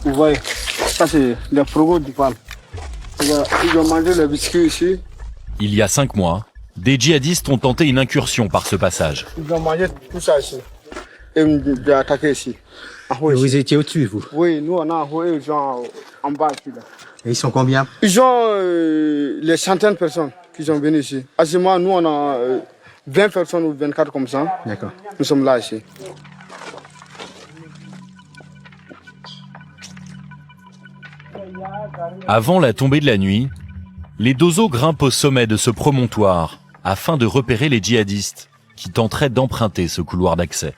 Vous voyez, ça c'est les frogos du pal. Ils ont mangé le biscuit ici. Il y a 5 mois, des djihadistes ont tenté une incursion par ce passage. Ils ont mangé tout ça ici. Et ils ont attaqué ici. Vous étiez au-dessus, vous? Oui, nous on a envoyé les gens en bas ici. Là. Et ils sont combien? Ils ont les centaines de personnes qui sont venues ici. À ce moment, nous on a 20 personnes ou 24 comme ça. D'accord. Nous sommes là ici. Avant la tombée de la nuit, les Dozo grimpent au sommet de ce promontoire afin de repérer les djihadistes qui tenteraient d'emprunter ce couloir d'accès.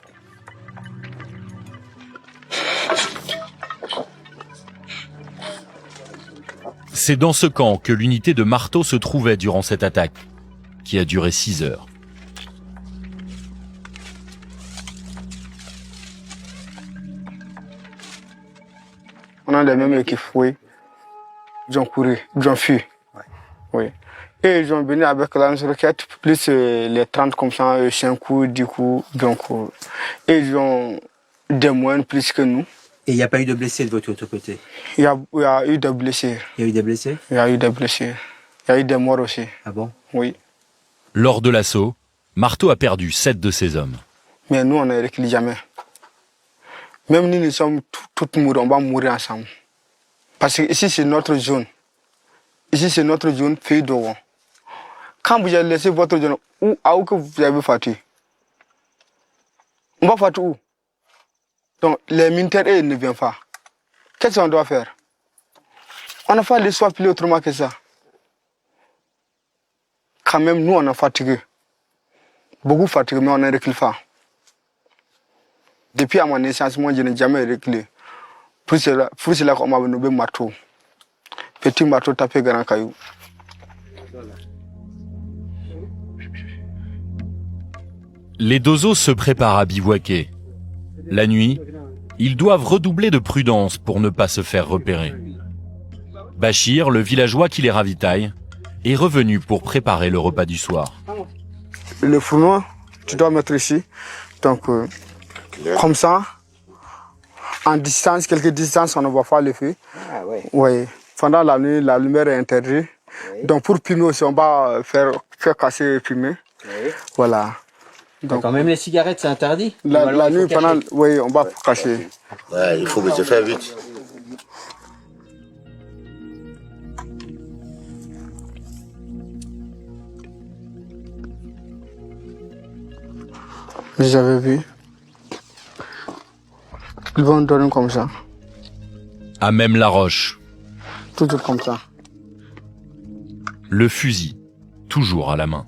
C'est dans ce camp que l'unité de Marteau se trouvait durant cette attaque, qui a duré 6 heures. On a les mêmes équipes, oui. Ils ont couru, ils ont fui. Ouais. Oui. Et ils ont venu avec la roquette, plus les 30 comme ça, 5 coups, 10 coups, 20 coups. Et ils ont des moyens plus que nous. Et il n'y a pas eu de blessés de votre côté? Il y a eu des blessés. Il y a eu des blessés? Il y a eu des blessés. Il y a eu des morts aussi. Ah bon? Oui. Lors de l'assaut, Marteau a perdu 7 de ses hommes. Mais nous, on ne recule jamais. Même nous sommes tous mourants, on va mourir ensemble. Parce que ici, c'est notre zone. Ici, c'est notre zone, pays d'Oran. Quand vous avez laissé votre zone, où que vous avez fatigué? On va fatiguer où? Donc, les militaires, ils ne viennent pas. Qu'est-ce qu'on doit faire? On n'a pas l'histoire plus autrement que ça. Quand même, nous, on est fatigués. Beaucoup fatigués, mais on ne recule pas. Depuis à mon naissance, moi, je n'ai jamais reculé. Pour cela qu'on m'a nommé marteau. Petit marteau tapé grand caillou. Les Dozo se préparent à bivouaquer. La nuit, ils doivent redoubler de prudence pour ne pas se faire repérer. Bachir, le villageois qui les ravitaille, est revenu pour préparer le repas du soir. Le fourneau, tu dois mettre ici. Donc, comme ça, en distance, quelques distances, on ne voit pas le feu. Ah ouais. Oui. Pendant la nuit, la lumière est interdite. Oui. Donc, pour fumer aussi, on va faire casser et fumer. Oui. Voilà. Donc, quand même les cigarettes, c'est interdit? La nuit, pendant, oui, on va cacher. Ouais, il faut que je fasse vite. Vous avez vu? Ils vont dormir comme ça. À même la roche. Toujours comme ça. Le fusil, toujours à la main.